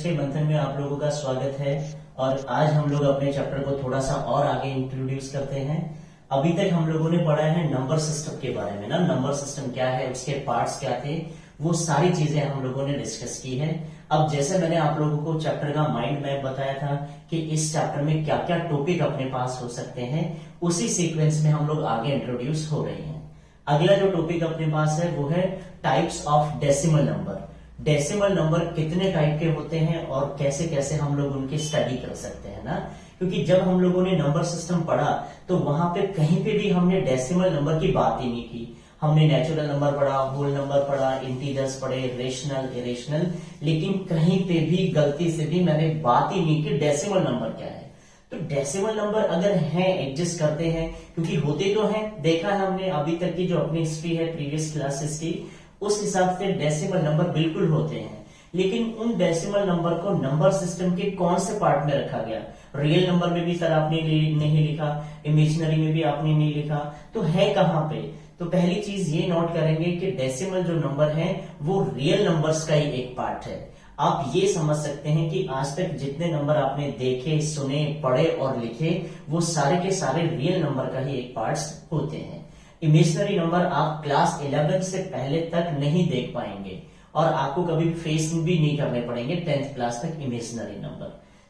Chemistry मंथन में आप लोगों का स्वागत है। और आज हम लोग अपने चैप्टर को थोड़ा सा और आगे इंट्रोड्यूस करते हैं। अभी तक हम लोगों ने पढ़ा है नंबर सिस्टम के बारे में ना, नंबर सिस्टम क्या है, उसके पार्ट्स क्या थे, वो सारी चीजें हम लोगों ने डिस्कस की है। अब जैसे मैंने आप लोगों को चैप्टर का माइंड मैप बताया था कि इस चैप्टर में क्या क्या टॉपिक अपने पास हो सकते हैं, उसी सीक्वेंस में हम लोग आगे इंट्रोड्यूस हो रहे हैं। अगला जो टॉपिक अपने पास है वो है types of decimal number. Decimal number कितने टाइप के होते हैं और कैसे कैसे हम लोग उनकी स्टडी कर सकते हैं ना, क्योंकि जब हम लोगों ने नंबर सिस्टम पढ़ा तो वहां पे कहीं पे भी हमने डेसिमल नंबर की बात ही नहीं की। हमने नेचुरल नंबर पढ़ा, होल नंबर पढ़ा, इंटीजर्स पढ़े, रेशनल, इरेशनल, लेकिन कहीं पे भी गलती से भी मैंने बात ही नहीं की डेसिमल नंबर क्या है। तो डेसिमल नंबर अगर हैं, एग्जिस्ट करते हैं, क्योंकि होते तो हैं, देखा है हमने अभी तक की जो अपनी हिस्ट्री है प्रीवियस क्लासेस की, उस हिसाब से डेसिमल नंबर बिल्कुल होते हैं। लेकिन उन डेसिमल नंबर को नंबर सिस्टम के कौन से पार्ट में रखा गया? रियल नंबर में भी सर आपने नहीं लिखा, इमेजिनरी में भी आपने नहीं लिखा, तो है कहां पे? तो पहली चीज ये नोट करेंगे कि डेसिमल जो नंबर है वो रियल नंबर्स का ही एक पार्ट है। आप ये समझ सकते हैं कि आज तक जितने नंबर आपने देखे, सुने, पढ़े और लिखे, वो सारे के सारे रियल नंबर का ही एक पार्ट होते हैं। इमेजिनरी नंबर आप क्लास 11 से पहले तक नहीं देख पाएंगे और आपको कभी फेस भी नहीं करने पड़ेंगे 10th क्लास तक इमेजिनरी नंबर।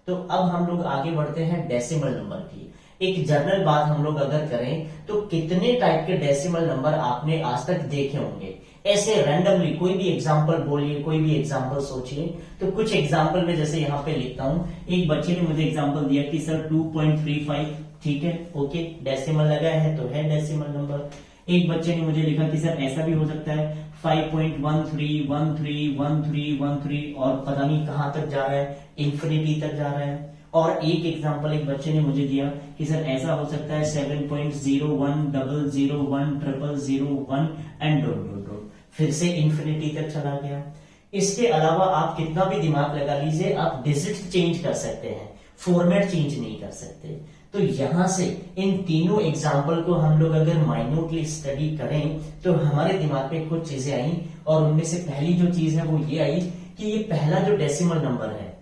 तो अब हम लोग आगे बढ़ते हैं डेसिमल नंबर की। एक जनरल बात हम लोग अगर करें तो कितने टाइप के डेसिमल नंबर आपने आज तक देखे होंगे? ऐसे रैंडमली कोई भी एग्जांपल बोलिए, कोई भी एग्जांपल सोचिए। तो कुछ एग्जांपल में जैसे यहाँ पे लिखता हूं, एक बच्चे ने मुझे एग्जांपल दिया कि सर 2.35, ठीक है, ओके, डेसिमल लगा है तो है डेसिमल नंबर। एक बच्चे ने मुझे लिखा कि सर ऐसा भी हो सकता है 5.13131313 और पता नहीं कहां तक जा रहा है, इंफिनिटी तक जा रहा है। और एक एग्जांपल एक बच्चे ने मुझे दिया कि सर ऐसा हो सकता है 7.0100100001 एंड डॉट डॉट डॉट, फिर से इंफिनिटी तक चला गया। इसके अलावा आप कितना भी दिमाग लगा लीजिए, आप डिजिट चेंज कर सकते हैं, फॉर्मेट चेंज नहीं कर सकते। तो यहां से इन तीनों एग्जाम्पल को हम लोग अगर माइन्यूटली स्टडी करें तो हमारे दिमाग में कुछ चीजें आई, और उनमें से पहली जो चीज है वो ये आई कि ये पहला जो डेसिमल नंबर है,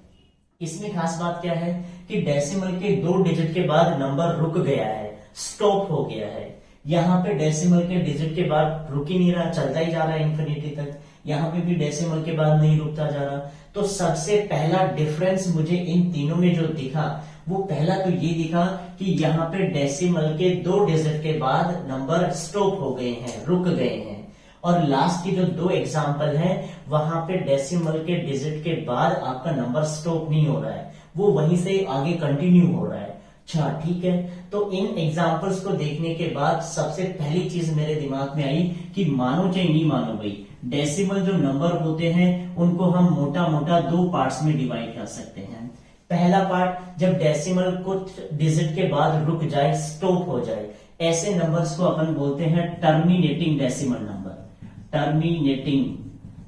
इसमें खास बात क्या है कि डेसिमल के 2 डिजिट के बाद नंबर रुक गया है, स्टॉप हो गया है। यहाँ पे डेसिमल के डिजिट के बाद रुक ही नहीं रहा, चलता ही जा रहा है इंफिनिटी तक। यहाँ पे भी डेसिमल के बाद नहीं रुकता जा रहा। तो सबसे पहला डिफरेंस मुझे इन तीनों में जो दिखा, वो पहला तो ये दिखा कि यहाँ पे डेसिमल के 2 डिजिट के बाद नंबर स्टॉप हो गए हैं, रुक गए हैं। और लास्ट की जो 2 एग्जाम्पल हैं, वहां पे डेसिमल के डिजिट के बाद आपका नंबर स्टॉप नहीं हो रहा है, वो वहीं से आगे कंटिन्यू हो रहा है। अच्छा, ठीक है। तो इन एग्जाम्पल्स को देखने के बाद सबसे पहली चीज मेरे दिमाग में आई कि मानो चाहे नहीं मानो भाई, डेसिमल जो नंबर होते हैं उनको हम मोटा मोटा 2 पार्ट्स में डिवाइड कर सकते हैं। पहला पार्ट, जब डेसिमल कुछ डिजिट के बाद रुक जाए, स्टॉप हो जाए, ऐसे नंबर्स को अपन बोलते हैं टर्मिनेटिंग डेसिमल नंबर। टर्मिनेटिंग,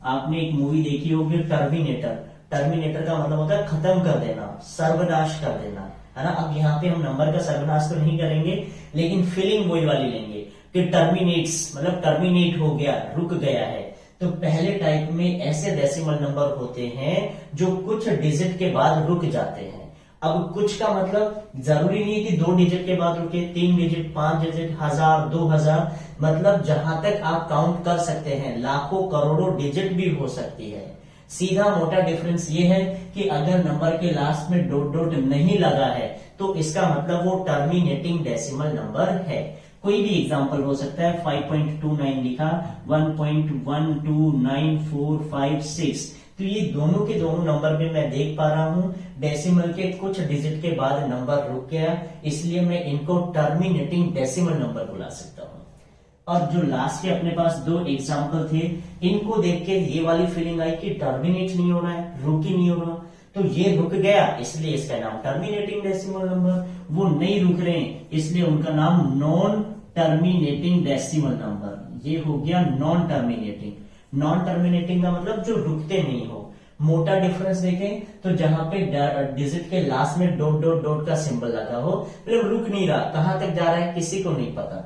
आपने एक मूवी देखी होगी टर्मिनेटर। टर्मिनेटर का मतलब होता है खत्म कर देना, सर्वनाश कर देना, है ना। अब यहाँ पे हम नंबर का सर्वनाश तो नहीं करेंगे, लेकिन फीलिंग वही वाली लेंगे कि टर्मिनेट्स मतलब टर्मिनेट हो गया, रुक गया है। तो पहले टाइप में ऐसे डेसिमल नंबर होते हैं जो कुछ डिजिट के बाद रुक जाते हैं। अब कुछ का मतलब जरूरी नहीं कि 2 डिजिट के बाद रुके, 3 डिजिट, 5 डिजिट, 1000, 2000, मतलब जहां तक आप काउंट कर सकते हैं, लाखों करोड़ों डिजिट भी हो सकती है। सीधा मोटा डिफरेंस ये है कि अगर नंबर के लास्ट में डॉट डॉट नहीं लगा है तो इसका मतलब वो टर्मिनेटिंग डेसिमल नंबर है। कोई भी एग्जांपल हो सकता है, 5.29 लिखा, 1.129456, तो ये दोनों के दोनों नंबर में मैं देख पा रहा हूं डेसिमल के कुछ डिजिट के बाद नंबर रुक गया, इसलिए मैं इनको टर्मिनेटिंग डेसिमल नंबर बुला सकता हूं। और जो लास्ट के अपने पास 2 एग्जांपल थे, इनको देख के ये वाली फीलिंग आई कि टर्मिनेट नहीं हो रहा है, रुक ही नहीं हो रहा, तो ये रुक गया इसलिए इसका नाम टर्मिनेटिंग डेसिमल नंबर। वो नहीं रुक रहे हैं इसलिए उनका नाम नॉन टर्मिनेटिंग डेसिमल नंबर। ये हो गया नॉन टर्मिनेटिंग। नॉन टर्मिनेटिंग का मतलब जो रुकते नहीं हो। मोटा डिफरेंस देखें तो जहां पे डिजिट के लास्ट में डॉट डॉट डॉट का सिंबल लगा हो, मतलब रुक नहीं रहा, कहां तक जा रहा है किसी को नहीं पता,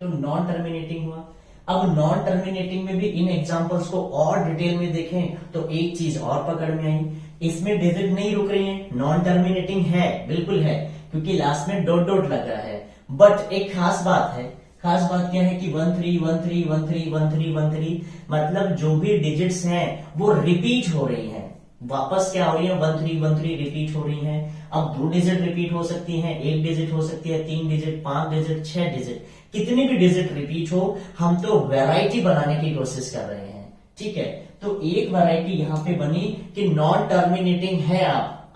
तो नॉन टर्मिनेटिंग हुआ। अब नॉन टर्मिनेटिंग में भी इन एग्जांपल्स को और डिटेल में देखें तो एक चीज और पकड़ में आई। इसमें डिजिट नहीं रुक रही है, नॉन टर्मिनेटिंग है, बिल्कुल है, क्योंकि लास्ट में डॉट डॉट लगा है। बट एक खास बात है, खास बात क्या है कि 1 3 1 3 1 3 1 3 1 3 मतलब जो भी डिजिट्स हैं वो रिपीट हो रही हैं, वापस क्या हो रही है 1 3 1 3 रिपीट हो रही हैं। अब 2 डिजिट रिपीट हो सकती हैं, 1 डिजिट हो सकती है, 3 डिजिट, 5 डिजिट, 6 डिजिट, कितनी भी डिजिट रिपीट हो, हम तो वैरायटी बनाने की कोशिश कर रहे हैं। ठीक है, तो एक वैरायटी यहाँ पे बनी कि नॉन टर्मिनेटिंग है,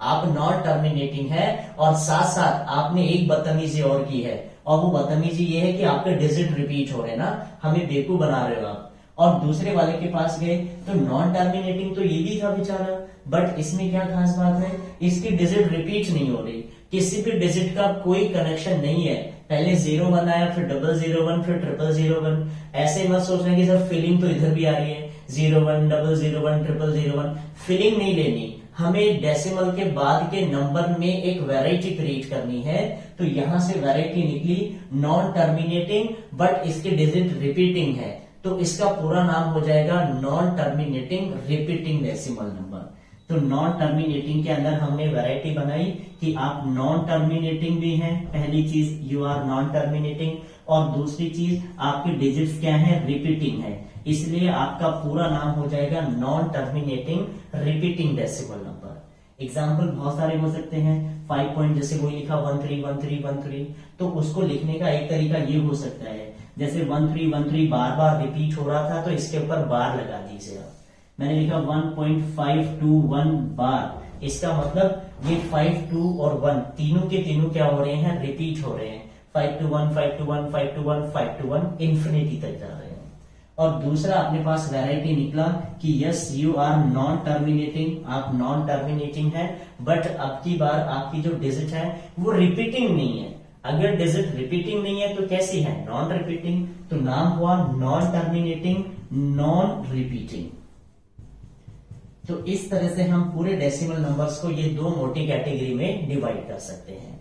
आप नॉन टर्मिनेटिंग है और साथ साथ आपने एक बदतमीजी और की है, और वो बदतमीजी ये है कि आपके डिजिट रिपीट हो रहे हैं ना, हमें बेवकूफ बना रहे हो आप। और दूसरे वाले के पास गए तो नॉन टर्मिनेटिंग तो ये भी था बेचारा, बट इसमें क्या खास बात है, इसकी डिजिट रिपीट नहीं हो रही, किसी भी डिजिट का कोई कनेक्शन नहीं है, पहले 0 1 आया, फिर 001, फिर 000, ऐसे मत सोचना कि सर फीलिंग तो इधर भी आ रही है, 01 001 000, फीलिंग नहीं लेनी, हमें डेसिमल के बाद के नंबर में एक वैरायटी क्रिएट करनी है। तो यहां से वैरायटी निकली नॉन टर्मिनेटिंग बट इसके डिजिट रिपीटिंग है, तो इसका पूरा नाम हो जाएगा non terminating repeating decimal number. तो नॉन टर्मिनेटिंग के अंदर हमने वैरायटी बनाई कि आप नॉन टर्मिनेटिंग भी हैं, पहली चीज यू आर नॉन टर्मिनेटिंग, और दूसरी चीज आपकी डिजिट्स क्या है, रिपीटिंग है, इसलिए आपका पूरा नाम हो जाएगा non terminating repeating decimal number. Example बहुत सारे हो सकते हैं, 5 पॉइंट जैसे वही लिखा 131313, तो उसको लिखने का एक तरीका ये हो सकता है, जैसे 1313 बार बार रिपीट हो रहा था तो इसके ऊपर बार लगा दीजिए आप। मैंने लिखा 1.521 बार, इसका मतलब ये 5 2 और 1 तीनों के तीनों क्या हो रहे हैं, रिपीट हो रहे हैं, 5 to 1 5 to 1 5 to 1 5 to 1 infinity तक जा रहे हैं। और दूसरा अपने पास वैरायटी निकला कि yes you are non terminating, आप नॉन टर्मिनेटिंग है, बट अब की बार आपकी जो डिजिट है वो रिपीटिंग नहीं है। अगर डिजिट रिपीटिंग नहीं है तो कैसी है, नॉन रिपीटिंग, तो नाम हुआ नॉन टर्मिनेटिंग नॉन रिपीटिंग। तो इस तरह से हम पूरे डेसिमल नंबर्स को ये दो मोटी कैटेगरी में डिवाइड कर सकते हैं।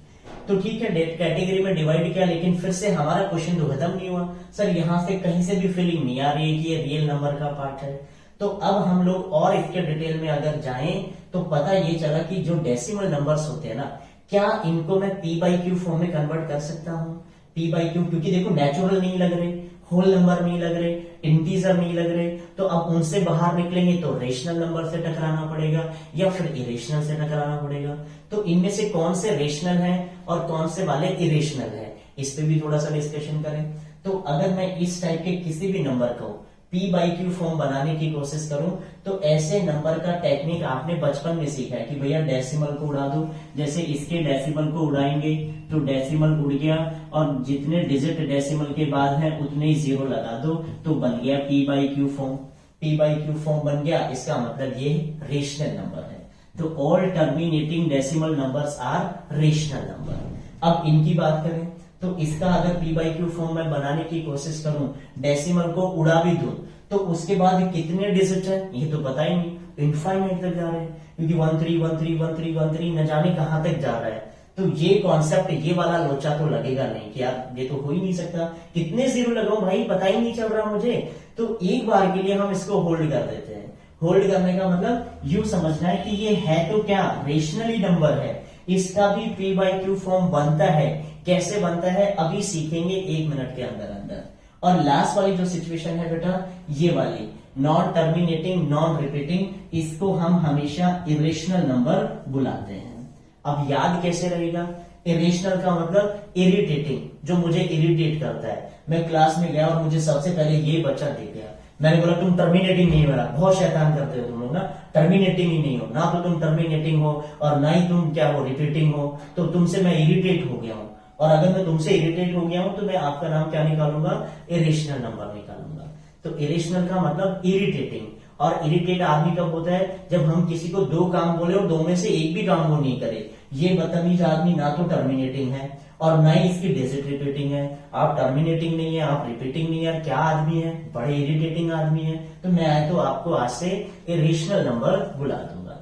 तो ठीक है, कैटेगरी में डिवाइड किया, लेकिन फिर से हमारा क्वेश्चन तो खत्म नहीं हुआ, सर यहाँ से कहीं से भी फीलिंग नहीं आ रही है कि ये रियल नंबर का पार्ट है। तो अब हम लोग और इसके डिटेल में अगर जाएं तो पता ये चला कि जो डेसिमल नंबर्स होते हैं ना, क्या इनको मैं पी बाई क्यू फॉर्म में कन्वर्ट कर सकता हूँ, पी बाई क्यू, क्योंकि देखो नेचुरल नहीं लग रहे, होल नंबर नहीं लग रहे, इंटीजर नहीं लग रहे, तो अब उनसे बाहर निकलेंगे तो रेशनल नंबर से टकराना पड़ेगा या फिर इरेशनल से टकराना पड़ेगा। तो इनमें से कौन से रेशनल है और कौन से वाले इरेशनल है, इस पे भी थोड़ा सा डिस्कशन करें। तो अगर मैं इस टाइप के किसी भी नंबर को पी बाई क्यू फॉर्म बनाने की कोशिश करूं तो ऐसे नंबर का टेक्निक आपने बचपन में सीखा है कि भैया डेसिमल को उड़ा दो, जैसे इसके डेसिमल को उड़ाएंगे तो डेसिमल उड़ गया और जितने डिजिट डेसिमल के बाद है उतने ही जीरो लगा दो तो बन गया p by q form. P by q form बन गया, इसका मतलब ये रेशनल नंबर है। तो all terminating decimal numbers are rational number. अब इनकी बात करें तो इसका अगर पी बाई क्यू फॉर्म में बनाने की कोशिश करूं, डेसिमल को उड़ा भी दूं तो उसके बाद कितने डिजिट है ये तो पता ही नहीं, इनफाइनाइट तक जा रहे हैं, क्योंकि 13131313 न जाने कहां तक जा रहा है। तो ये कॉन्सेप्ट, ये वाला लोचा तो लगेगा नहीं कि यार ये तो हो ही नहीं सकता, कितने जीरो लगाऊं भाई पता ही नहीं चल रहा मुझे। तो एक बार के लिए हम इसको होल्ड कर देते हैं। होल्ड करने का मतलब यूं समझना है कि ये है तो क्या, रेशनली नंबर है, इसका भी पी बाई क्यू फॉर्म बनता है। कैसे बनता है अभी सीखेंगे 1 मिनट के अंदर अंदर। और लास्ट वाली जो सिचुएशन है बेटा, ये वाली नॉन टर्मिनेटिंग नॉन रिपीटिंग, इसको हम हमेशा इरेशनल नंबर बुलाते हैं। अब याद कैसे रहेगा, इरेशनल का मतलब इरिटेटिंग, जो मुझे इरिटेट करता है। मैं क्लास में गया और मुझे सबसे पहले ये बच्चा दिख गया, मैंने बोला तुम टर्मिनेटिंग नहीं हो रहा, बहुत शैतान करते हो तुम लोग ना, टर्मिनेटिंग ही नहीं हो ना, तो तुम टर्मिनेटिंग हो और ना ही तुम क्या हो रिपीटिंग हो, तो तुमसे मैं इरिटेट हो गया हूं। और अगर मैं तुमसे इरिटेट हो गया हूं तो मैं आपका नाम क्या निकालूंगा, इरेशनल नंबर निकालूंगा। तो इरेशनल का मतलब इरिटेटिंग। और इरिटेट आदमी कब होता है, जब हम किसी को 2 काम बोले और 2 में से एक भी काम वो नहीं करे। ये बदतमीज आदमी ना तो टर्मिनेटिंग है और ना ही इसकी डिजिट रिपीटिंग है। आप टर्मिनेटिंग नहीं है, आप रिपीटिंग नहीं है, क्या आदमी है, बड़े इरिटेटिंग आदमी है। तो मैं तो आपको आज से इरेशनल नंबर बुला दूंगा।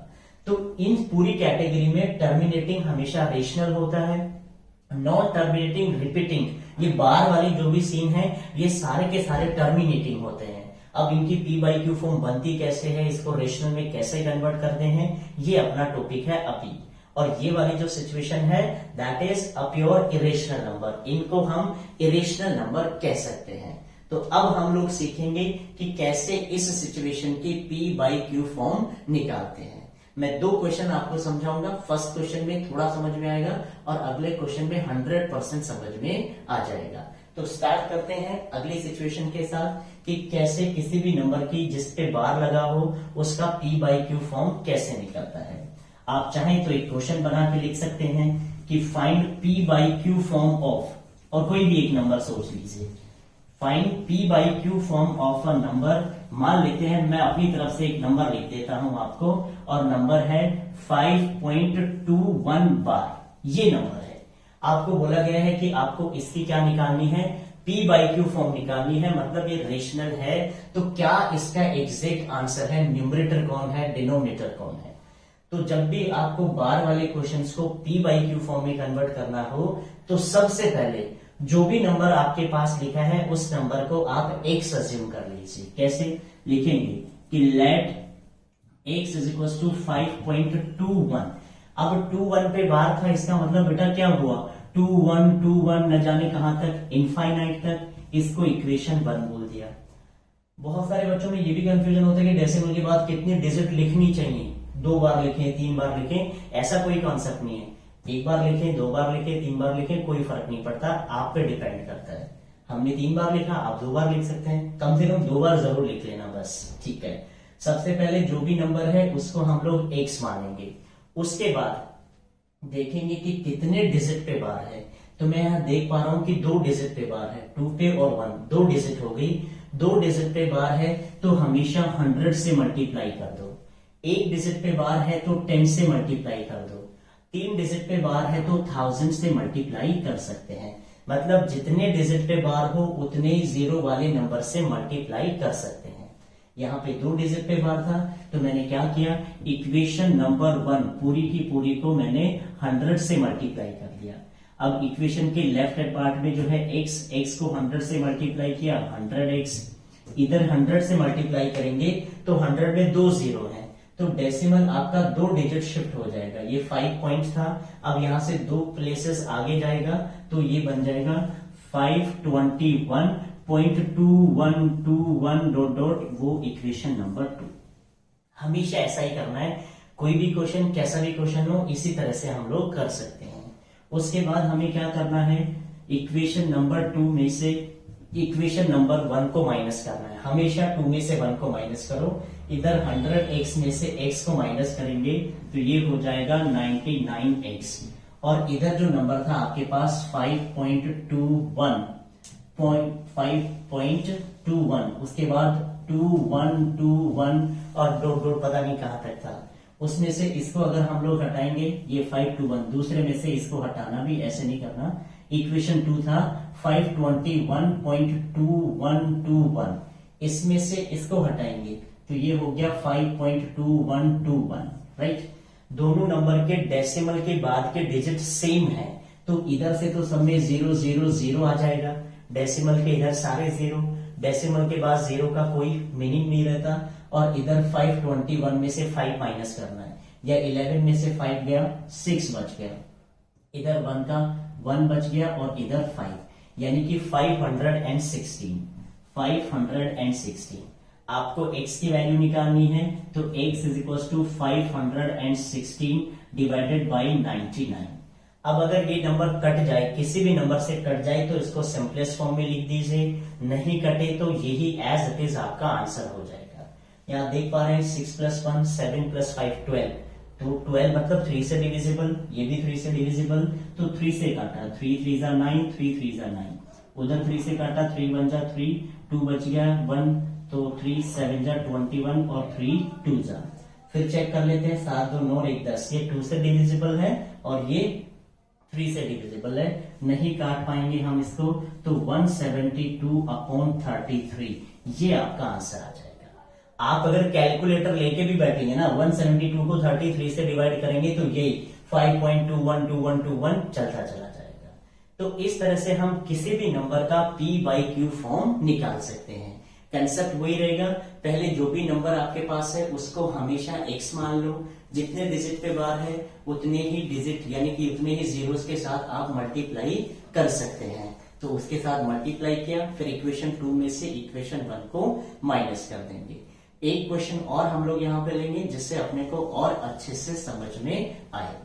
तो इन पूरी कैटेगरी में टर्मिनेटिंग हमेशा रेशनल होता है, नॉन टर्मिनेटिंग रिपीटिंग, ये बार वाली जो भी सीन है ये सारे के सारे टर्मिनेटिंग होते हैं। अब इनकी पी बाई क्यू फॉर्म बनती कैसे है, इसको रेशनल में कैसे कन्वर्ट करते हैं, ये अपना टॉपिक है अभी। और ये वाली जो सिचुएशन है that is a pure irrational number, इनको हम इरेशनल नंबर कह सकते हैं। तो अब हम लोग सीखेंगे कि कैसे इस सिचुएशन की पी बाई क्यू फॉर्म निकालते हैं। मैं 2 क्वेश्चन आपको समझाऊंगा, फर्स्ट क्वेश्चन में थोड़ा समझ में आएगा और अगले क्वेश्चन में 100% समझ में आ जाएगा। तो स्टार्ट करते हैं अगली सिचुएशन के साथ कि कैसे किसी भी नंबर की जिस पे बार लगा हो उसका पी बाई क्यू फॉर्म कैसे निकलता है। आप चाहें तो एक क्वेश्चन बना के लिख सकते हैं कि find P by q form of, और कोई भी एक नंबर सोच लीजिए, find P by q form of a number. मान लेते हैं, मैं अपनी तरफ से एक नंबर लिख देता हूं आपको, और नंबर है 5.21 बार। ये नंबर है, आपको बोला गया है कि आपको इसकी क्या निकालनी है, पी बाई क्यू फॉर्म निकालनी है, मतलब ये रेशनल है। तो क्या इसका एग्जैक्ट आंसर है, न्यूमरेटर कौन है, डिनोमिनेटर कौन है। तो जब भी आपको बार वाले क्वेश्चंस को पी बाई क्यू फॉर्म में कन्वर्ट करना हो तो सबसे पहले जो भी नंबर आपके पास लिखा है उस नंबर को आप एक्स अज्यूम कर लीजिए। कैसे लिखेंगे कि let x is equal to 5.21। अब 21 पे बार था, इसका मतलब बेटा क्या हुआ, 21 न जाने कहां तक, इनफाइनाइट तक। इसको इक्वेशन 1 बोल दिया। बहुत सारे बच्चों में ये भी कंफ्यूजन होता है कि डेसिमल के बाद कितनी डिजिट लिखनी चाहिए, 2 बार लिखें, 3 बार लिखें, ऐसा कोई कॉन्सेप्ट नहीं है। 1 बार लिखें, 2 बार लिखें, 3 बार लिखें, कोई फर्क नहीं पड़ता, आप पे डिपेंड करता है। हमने 3 बार लिखा, आप 2 बार लिख सकते हैं, कम से कम 2 बार जरूर लिख लेना बस, ठीक है। सबसे पहले जो भी नंबर है उसको हम लोग एक्स मानेंगे, उसके बाद देखेंगे कि कितने डिजिट पे बार है। तो मैं यहां देख पा रहा हूं कि 2 डिजिट पे बार है, 2 पे और 1, 2 डिजिट हो गई। 2 डिजिट पे बार है तो हमेशा 100 से मल्टीप्लाई कर दो। 1 डिजिट पे बार है तो 10 से मल्टीप्लाई कर दो। 3 डिजिट पे बार है तो 1000 से मल्टीप्लाई कर सकते हैं। मतलब जितने डिजिट पे बार हो उतने ही जीरो वाले नंबर से मल्टीप्लाई कर सकते हैं। यहाँ पे 2 डिजिट पे बार था तो मैंने क्या किया, इक्वेशन नंबर 1 पूरी की पूरी को मैंने 100 से मल्टीप्लाई कर दिया। अब इक्वेशन के लेफ्ट हैंड पार्ट में जो है x को 100 से मल्टीप्लाई किया, 100x। इधर 100 से मल्टीप्लाई करेंगे तो 100 में 2 जीरो है तो डेसिमल आपका 2 डिजिट शिफ्ट हो जाएगा। ये 5 पॉइंट था, अब यहां से 2 प्लेसेस आगे जाएगा तो ये बन जाएगा 521.2121 वो इक्वेशन नंबर 2। हमेशा ऐसा ही करना है, कोई भी क्वेश्चन कैसा भी क्वेश्चन हो इसी तरह से हम लोग कर सकते हैं। उसके बाद हमें क्या करना है, इक्वेशन नंबर 2 में से इक्वेशन नंबर 1 को माइनस करना है। हमेशा 2 में से 1 को माइनस करो। इधर 100x में से x को माइनस करेंगे तो ये हो जाएगा 99x। और इधर जो नंबर था आपके पास 5.21, उसके बाद 2121 और डॉट पता नहीं कहां तक था। उसमें से इसको अगर हम लोग हटाएंगे, ये 521, दूसरे में से इसको हटाना भी ऐसे नहीं करना। इक्वेशन 2 था 521.2121, इसमें से इसको हटाएंगे तो ये हो गया 5.2121, राइट। दोनों नंबर के डेसिमल के बाद के डिजिट सेम है तो इधर से तो सब में 0 0 0 आ जाएगा। डेसिमल के इधर सारे 0, डेसिमल के बाद 0 का कोई मीनिंग नहीं रहता। और इधर 521 में से 5 माइनस करना है, या 11 में से 5 गया 6 बच गया, इधर 1 का 1 बच गया और इधर 5, यानी कि 516। आपको x की वैल्यू निकालनी है तो x is equal to 516 divided by 99। अब अगर ये नंबर कट जाए, किसी भी नंबर से कट जाए तो इसको सिंपलेस्ट फॉर्म में लिख दीजिए, नहीं कटे तो यही एज इट इज आपका आंसर हो जाएगा। यहाँ देख पा रहे हैं 6 + 1 7 + 5 12, तो 12 मतलब 3 से डिविजिबल, ये भी 3 से डिविजिबल, तो 3 से काटा 3 3 जा 9, 3 3 जा 9, उधर 3 से काटा 3 1 जा 3, 2 बच गया 1, तो 3 7 जा 21 और 3 2 जा। फिर चेक कर लेते हैं 7 2 9 1 10, ये 2 से डिविजिबल है और ये 3 से डिविजिबल है, नहीं काट पाएंगे हम इसको, तो 172/33 ये आपका आंसर आ जाएगा। आप अगर कैलकुलेटर लेके भी बैठेंगे ना, 172 को 33 से डिवाइड करेंगे तो ये 5.212121 चलता चला जाएगा। तो इस तरह से हम किसी भी नंबर का p/q फॉर्म निकाल सकते हैं। कंसेप्ट वही रहेगा, पहले जो भी नंबर आपके पास है उसको हमेशा x मान लो, जितने डिजिट पे बार है उतने ही डिजिट यानी कि उतने ही जीरोस के साथ आप मल्टीप्लाई कर सकते हैं। तो उसके साथ मल्टीप्लाई किया, फिर इक्वेशन 2 में से इक्वेशन 1 को माइनस कर देंगे। एक क्वेश्चन और हम लोग यहां पे लेंगे जिससे अपने को और अच्छे से समझ में आए।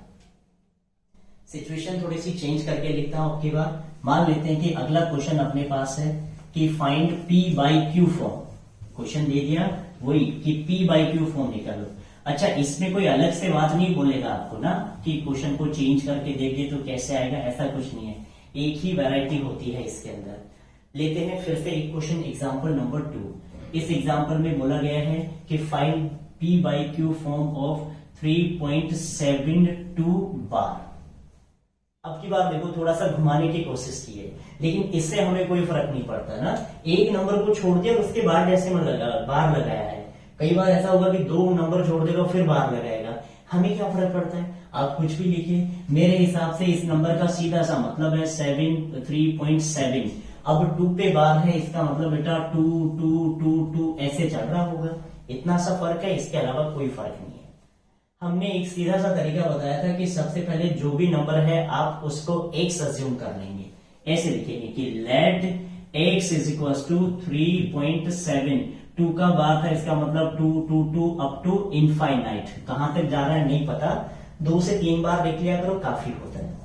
सिचुएशन थोड़ी सी चेंज करके लिखता हूं आपकी बार। मान लेते हैं कि अगला क्वेश्चन अपने पास है कि find p by q form. Question दे दिया वही कि p बाई क्यू फॉर्म निकालो। अच्छा, इसमें कोई अलग से बात नहीं बोलेगा आपको ना कि क्वेश्चन को चेंज करके देखिए तो कैसे आएगा, ऐसा कुछ नहीं है, एक ही वैरायटी होती है इसके अंदर। लेते हैं फिर से एक क्वेश्चन, एग्जांपल नंबर 2। इस एग्जांपल में बोला गया है कि find p by q form of 3.72 बार। अब की बार देखो थोड़ा सा घुमाने की कोशिश की है, लेकिन इससे हमें कोई फर्क नहीं पड़ता ना। एक नंबर को छोड़ दिया उसके बाद डेसिमल बार लगाया है। कई बार ऐसा होगा कि 2 नंबर छोड़ देगा फिर बार लगाएगा, हमें क्या फर्क पड़ता है, आप कुछ भी लिखिए। मेरे हिसाब से इस नंबर का सीधा सा मतलब है 3.7। अब 2 पे बार है, इसका मतलब बेटा 2 2 2 2 ऐसे चल रहा होगा। इतना सा फर्क है, इसके अलावा कोई फर्क नहीं है। हमने एक सीधा सा तरीका बताया था कि सबसे पहले जो भी नंबर है आप उसको x अज्यूम कर लेंगे। ऐसे लिखेंगे कि let x is equal to 3.7। 2 का बार था, इसका मतलब 2 2 2 अप टू इनफाइनाइट। कहां तक जा रहा है नहीं पता, 2 से 3 बार लिख लिया करो, काफी होता है।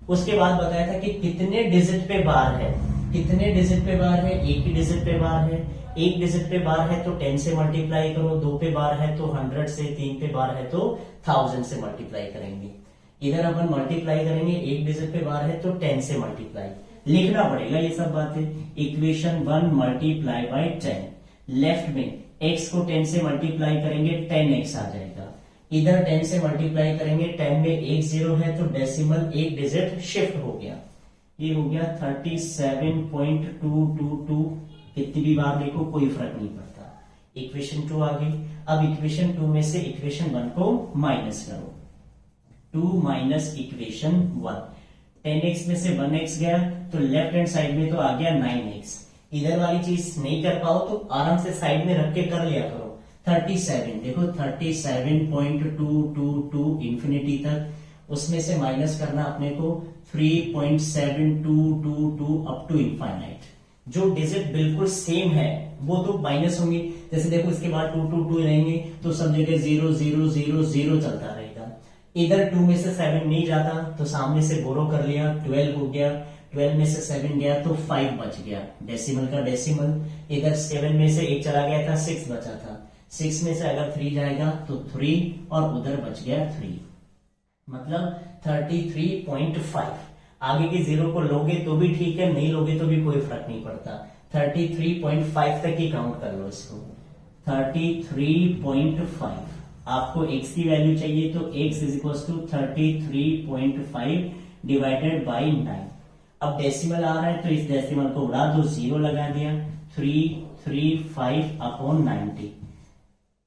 उसके बाद बताया था कि कितने डिजिट पे बार है, कितने डिजिट पे बार है, एक ही डिजिट पे बार है। एक डिजिट पे बार है तो 10 से मल्टीप्लाई करो, 2 पे बार है तो 100 से, 3 पे बार है तो 1000 से मल्टीप्लाई करेंगे। इधर अपन मल्टीप्लाई करेंगे, एक डिजिट पे बार है तो 10 से मल्टीप्लाई लिखना पड़ेगा ये सब बातें। Equation 1 multiply by 10। लेफ्ट में x को 10 से मल्टीप्लाई करेंगे 10x आ जाएगा, इधर 10 से मल्टीप्लाई करेंगे, 10 में एक जीरो है तो डेसिमल एक डिजिट शिफ्ट हो गया, ये हो गया 37.222। कितनी भी बार देखो कोई फर्क नहीं पड़ता। इक्वेशन 2 आ गई। अब इक्वेशन 2 में से इक्वेशन 1 को माइनस करो, 2 माइनस इक्वेशन 1। 10x में से 1x गया तो लेफ्ट हैंड साइड में तो आ गया 9x। इधर वाली चीज नहीं कर पाओ तो आराम से साइड में रख के कर लिया करो। 37 देखो 37.222 इंफिनिटी तक, उसमें से माइनस करना अपने को 3.7222 अप टू इनफाइनाइट। जो डिजिट बिल्कुल सेम है वो तो माइनस होंगे, जैसे देखो इसके बाद 2 2 2 रहेंगे तो सब जगह 0 0 0 0 चलता रहेगा। इधर 2 में से 7 नहीं जाता तो सामने से बोरो कर लिया, 12 हो गया, 12 में से 7 गया तो 5 बच गया, डेसिमल का डेसिमल। इधर 7 में से 1 चला गया था, 6 बचा था, 6 में से अगर 3 जाएगा तो 3 और उधर बच गया 3, मतलब 33.5। आगे के जीरो को लोगे तो भी ठीक है, नहीं लोगे तो भी कोई फर्क नहीं पड़ता। 33.5 तक ही काउंट कर लो इसको। 33.5 आपको x की वैल्यू चाहिए तो x is equal to 33.5 divided by 9। अब डेसिमल आ रहा है तो इस डेसिमल को उड़ा दो, 0 लगा दिया, 335 अपॉन 90।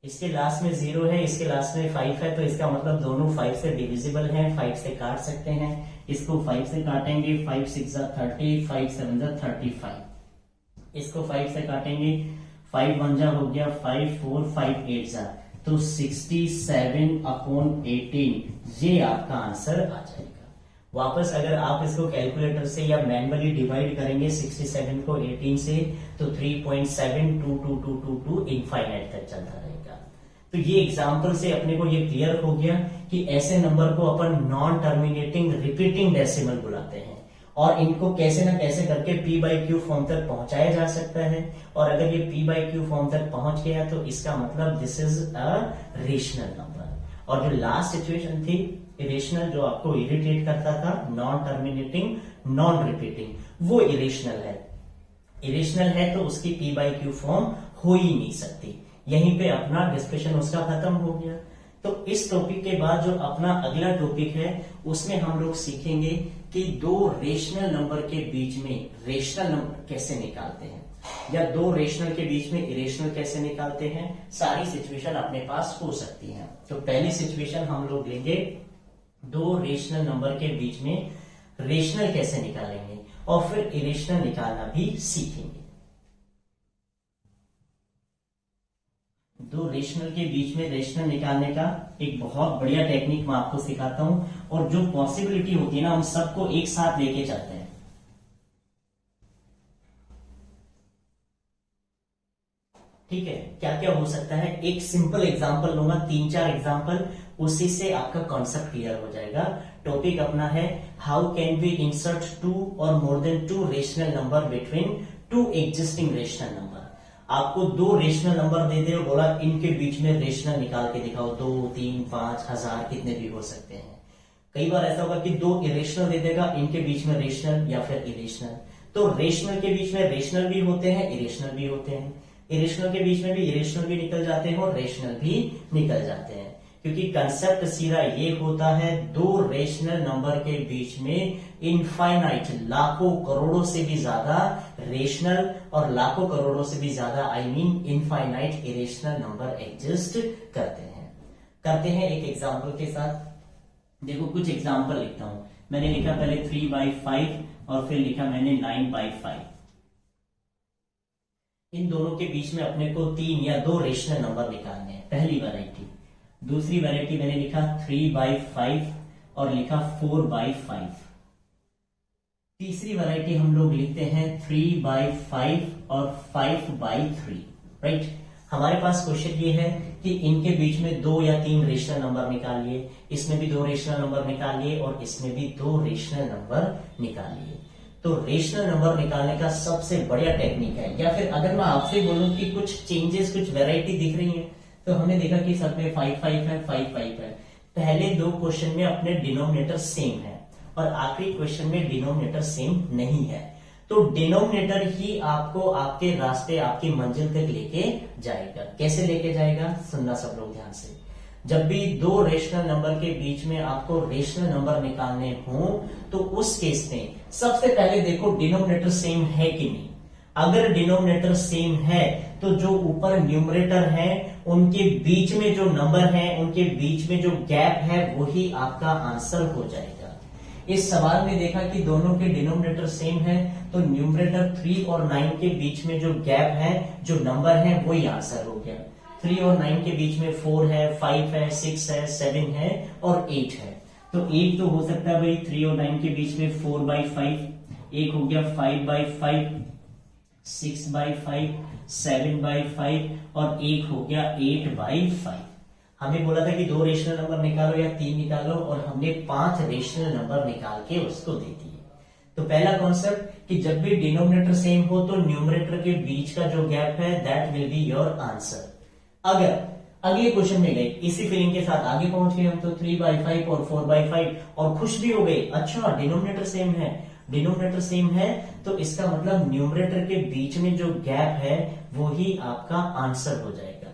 इसके लास्ट में 0 है, इसके लास्ट में 5 है तो इसका मतलब दोनों 5 से डिविजिबल हैं, 5 से काट सकते हैं। इसको 5 से काटेंगे, 5 6 30, 5 7 35। इसको 5 से काटेंगे, 5 1 जा हो गया 5 4 5 8 जा तो 67 अपॉन 18। ये आपका आंसर आ जाएगा। वापस अगर आप इसको कैलकुलेटर से या मैन्युअली डिवाइड करेंगे 67 को 18 से तो 3.72222 इनफाइनाइट तक चलता रहेगा। तो ये एग्जांपल से अपने को ये क्लियर हो गया कि ऐसे नंबर को अपन नॉन टर्मिनेटिंग रिपीटिंग डेसिमल बुलाते हैं और इनको कैसे ना कैसे करके p बाई क्यू फॉर्म तक पहुंचाया जा सकता है। और अगर ये p बाई क्यू फॉर्म तक पहुंच गया तो इसका मतलब this is a rational number. और जो लास्ट सिचुएशन थी इरेशनल, जो आपको इरिटेट करता था, नॉन टर्मिनेटिंग नॉन रिपीटिंग, वो इरेशनल है। इरेशनल है तो उसकी p बाई क्यू फॉर्म हो ही नहीं सकती। यहीं पे अपना डिस्कशन उसका खत्म हो गया। तो इस टॉपिक के बाद जो अपना अगला टॉपिक है उसमें हम लोग सीखेंगे कि दो रेशनल नंबर के बीच में रेशनल नंबर कैसे निकालते हैं या दो रेशनल के बीच में इरेशनल कैसे निकालते हैं। सारी सिचुएशन अपने पास हो सकती है। तो पहली सिचुएशन हम लोग लेंगे, दो रेशनल नंबर के बीच में रेशनल कैसे निकालेंगे और फिर इरेशनल निकालना भी सीखेंगे। दो रेशनल के बीच में रेशनल निकालने का एक बहुत बढ़िया टेक्निक मैं आपको सिखाता हूं, और जो पॉसिबिलिटी होती है ना, हम सबको एक साथ लेके चलते हैं। ठीक है, क्या क्या हो सकता है, एक सिंपल एग्जांपल लूंगा, 3-4 एग्जांपल, उसी से आपका कॉन्सेप्ट क्लियर हो जाएगा। टॉपिक अपना है हाउ कैन वी इंसर्ट 2 और more than 2 rational number between 2 existing rational number. आपको 2 रेशनल नंबर दे दे और बोला इनके बीच में रेशनल निकाल के दिखाओ, 2, 3, 5, 1000 कितने भी हो सकते हैं। कई बार ऐसा होगा कि 2 इरेशनल दे देगा, इनके बीच में रेशनल या फिर इरेशनल। तो रेशनल के बीच में रेशनल भी होते हैं, इरेशनल भी होते हैं, इरेशनल के बीच में भी इरेशनल भी निकल जाते हैं और रेशनल भी निकल जाते हैं, क्योंकि कंसेप्ट सीधा ये होता है 2 रेशनल नंबर के बीच में इनफाइनाइट लाखों करोड़ों से भी ज्यादा रेशनल और लाखों करोड़ों से भी ज्यादा इनफाइनाइट इरेशनल नंबर एग्जिस्ट करते हैं एक एग्जांपल के साथ। देखो कुछ एग्जांपल लिखता हूं, मैंने लिखा पहले 3/5 और फिर लिखा मैंने 9/5। इन दोनों के बीच में अपने को 3 या 2 रेशनल नंबर निकालने हैं, पहली वैरायटी। दूसरी वैरायटी मैंने लिखा 3/5 और लिखा 4/5। तीसरी वैरायटी हम लोग लिखते हैं 3/5 और 5/3। राइट, हमारे पास क्वेश्चन ये है कि इनके बीच में 2 या 3 रेशनल नंबर निकालिए, इसमें भी 2 रेशनल नंबर निकालिए और इसमें भी 2 रेशनल नंबर निकालिए। तो रेशनल नंबर निकालने का सबसे बढ़िया टेक्निक है। या फिर अगर मैं आपसे बोलूं कि कुछ चेंजेस, कुछ वैरायटी दिख रही है, तो हमने देखा कि सब में 5/5 है, 5/5 है। पहले 2 क्वेश्चन में अपने डिनोमिनेटर सेम है और आखिरी क्वेश्चन में डिनोमिनेटर सेम नहीं है। तो डिनोमिनेटर ही आपको आपके रास्ते, आपकी मंजिल तक लेके जाएगा। कैसे लेके जाएगा, सुनना सब लोग ध्यान से। जब भी 2 रेशनल नंबर के बीच में आपको रेशनल नंबर निकालने हो, तो उस केस में सबसे पहले देखो डिनोमिनेटर सेम है कि नहीं। अगर डिनोमिनेटर सेम है तो जो ऊपर न्यूमरेटर है उनके बीच में जो नंबर है, उनके बीच में जो गैप है, वही आपका आंसर हो जाएगा। इस सवाल में देखा कि दोनों के डिनोमिनेटर सेम है, तो न्यूमरेटर 3 और 9 के बीच में जो गैप है, जो नंबर है, वही आंसर हो गया। 3 और 9 के बीच में 4 है, 5 है, 6 है, 7 है और 8 है। तो एक तो हो सकता है भाई 3 और 9 के बीच में 4/5, एक हो गया 5/5, 6/5, 7/5 और एक हो गया 8/5। हमें बोला था कि 2 रेशनल नंबर निकालो या 3 निकालो, और हमने 5 रेशनल नंबर निकाल के उसको दे दिए। तो पहला कॉन्सेप्ट कि जब भी डिनोमिनेटर सेम हो तो न्यूमरेटर के बीच का जो गैप है that will be your answer. अगर अगले क्वेश्चन में गए, इसी फीलिंग के साथ आगे पहुंच गए हम, तो 3/5 और 4/5 और खुश भी हो गए। अच्छा, डिनोमिनेटर सेम है, डिनोमिनेटर सेम है, तो इसका मतलब न्यूमरेटर के बीच में जो गैप है वो ही आपका आंसर हो जाएगा।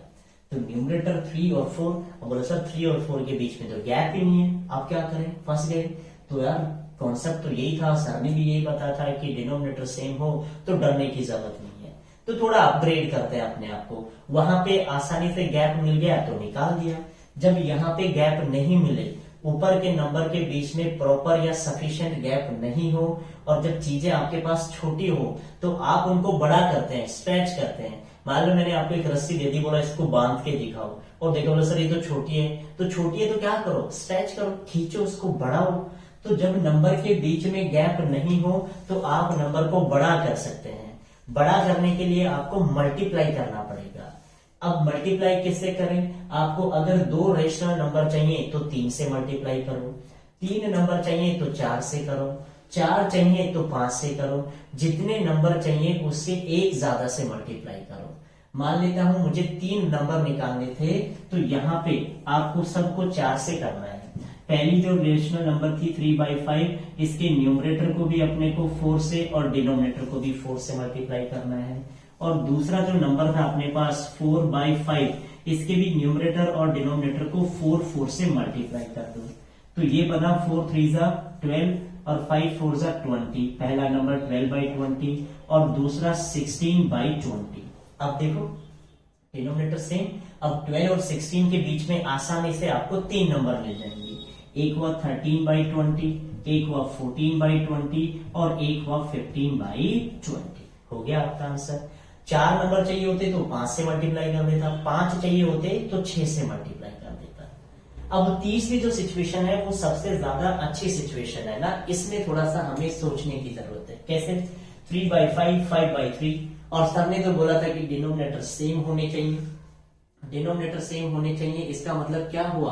तो न्यूमरेटर 3 और 4, अब बोला सर 3 और 4 के बीच में तो गैप ही नहीं है, आप क्या करें, फंस गए। तो यार कॉन्सेप्ट तो यही था, सर ने भी यही बताया था कि डिनोमिनेटर सेम हो तो डरने की जरूरत नहीं है। तो थोड़ा अपग्रेड करते हैं अपने आप को। वहां पे आसानी से गैप मिल गया तो निकाल दिया। जब यहाँ पे गैप नहीं मिले, ऊपर के नंबर के बीच में प्रॉपर या सफिशिएंट गैप नहीं हो, और जब चीजें आपके पास छोटी हो तो आप उनको बड़ा करते हैं, स्ट्रेच करते हैं। मान लो मैंने आपको एक रस्सी दे दी, बोला इसको बांध के दिखाओ, और देखो बोला सर ये तो छोटी है, तो छोटी है तो क्या करो, स्ट्रेच करो, खींचो, उसको बढ़ाओ। तो जब नंबर के बीच में गैप नहीं हो तो आप नंबर को बड़ा कर सकते हैं। बड़ा करने के लिए आपको मल्टीप्लाई करना पड़ेगा। अब मल्टीप्लाई किससे करें, आपको अगर 2 रेशनल नंबर चाहिए तो 3 से मल्टीप्लाई करो, 3 नंबर चाहिए तो 4 से करो, 4 चाहिए तो 5 से करो, जितने नंबर चाहिए उससे एक ज्यादा से मल्टीप्लाई करो। मान लेता हूं मुझे 3 नंबर निकालने थे, तो यहाँ पे आपको सबको 4 से करना है। पहली जो रेशनल नंबर थी 3/5, इसके न्यूमरेटर को भी अपने को 4 से और डिनोमिनेटर को भी 4 से मल्टीप्लाई करना है। और दूसरा जो नंबर था अपने पास 4/5, इसके भी न्यूमरेटर और डिनोमिनेटर को 4 से मल्टीप्लाई कर दो। तो ये बना 4 3 12 और 5 4 20। पहला नंबर 12/20 और दूसरा 16/20। अब देखो डिनोमिनेटर सेम। अब 12 और 16 के बीच में आसानी से आपको 3 नंबर मिल जाएंगे। एक हुआ 13/20, एक हुआ 14/20 और एक हुआ 15/20। हो गया आपका आंसर। 4 नंबर चाहिए होते तो 5 से मल्टीप्लाई कर देता, 5 चाहिए होते तो 6 से मल्टीप्लाई कर देता। अब तीसरी जो सिचुएशन है वो सबसे ज्यादा अच्छी सिचुएशन है ना, इसमें थोड़ा सा हमें सोचने की जरूरत है। कैसे? 3/5, 5/3, और सर ने तो बोला था कि डिनोमिनेटर सेम होने चाहिए, डिनोमिनेटर सेम होने चाहिए। इसका मतलब क्या हुआ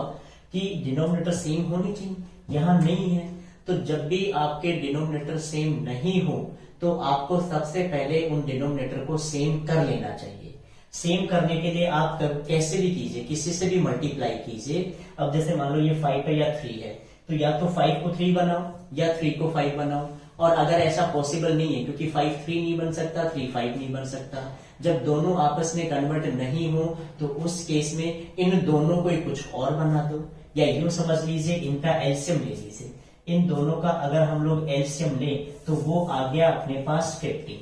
कि डिनोमिनेटर सेम होनी चाहिए, यहां नहीं है। तो जब भी आपके डिनोमिनेटर सेम नहीं हो तो आपको सबसे पहले उन डिनोमिनेटर को सेम कर लेना चाहिए। सेम करने के लिए आप कैसे भी कीजिए, किसी से भी मल्टीप्लाई कीजिए। अब जैसे मान लो ये 5 है या 3 है, तो या तो 5 को 3 बनाओ या 3 को 5 बनाओ। और अगर ऐसा पॉसिबल नहीं है, क्योंकि 5 3 नहीं बन सकता, 3 5 नहीं बन सकता, जब दोनों आपस में कन्वर्ट नहीं हो तो उस केस में इन दोनों को ही कुछ और बना दो, या यूं समझ लीजिए इनका एलसीएम ले लीजिए। इन दोनों का अगर हम लोग एलसीएम ले तो वो आ गया अपने पास 15।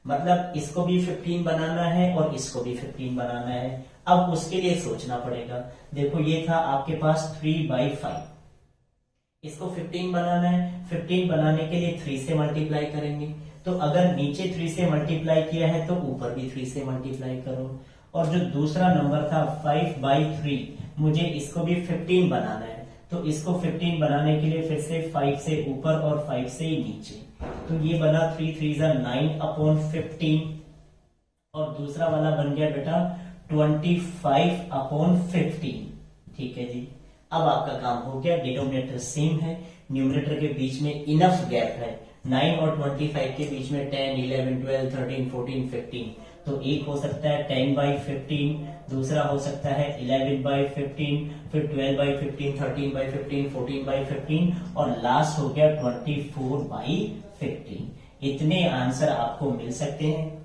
मतलब इसको भी 15 बनाना है और इसको भी 15 बनाना है। अब उसके लिए सोचना पड़ेगा। देखो ये था आपके पास 3/5, इसको 15 बनाना है। 15 बनाने के लिए 3 से मल्टीप्लाई करेंगे, तो अगर नीचे 3 से मल्टीप्लाई किया है तो ऊपर भी 3 से मल्टीप्लाई करो। और जो दूसरा नंबर था 5/3, मुझे इसको भी 15 बनाना है, तो इसको 15 बनाने के लिए फिर से 5 से ऊपर और 5 से नीचे, तो ये बना 3 3 9/15, और दूसरा वाला बन गया बेटा 25/15। ठीक है जी। अब आपका काम हो गया, डिनोमिनेटर सेम है, न्यूमरेटर के बीच में इनफ गैप है। 9 और 25 के बीच में 10, 11, 12, 13, 14, 15, तो एक हो सकता है 10/15, दूसरा हो सकता है 11/15, फिर 12/15, 13/15, 14/15, और लास्ट हो गया 24/15। इतने आंसर आपको मिल सकते हैं।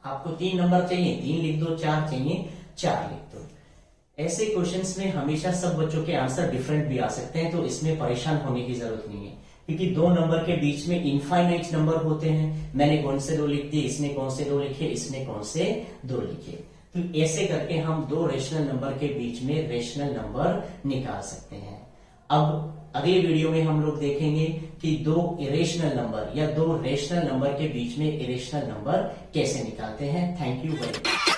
आपको 3 नंबर चाहिए, 3 लिख दो, 4 चाहिए, 4 लिख दो। ऐसे क्वेश्चंस में हमेशा सब बच्चों के आंसर डिफरेंट भी आ सकते हैं, तो इसमें परेशान होने की जरूरत नहीं है, क्योंकि 2 नंबर के बीच में इनफाइनाइट नंबर होते हैं। मैंने कौन से 2 लिख दिए, इसने कौन से 2 लिखे, इसने कौन से 2 लिखे, तो ऐसे करके हम 2 रेशनल नंबर के बीच में रेशनल नंबर निकाल सकते हैं। अब अगले वीडियो में हम लोग देखेंगे कि 2 इरेशनल नंबर या 2 रेशनल नंबर के बीच में इरेशनल नंबर कैसे निकालते हैं। Thank you very much.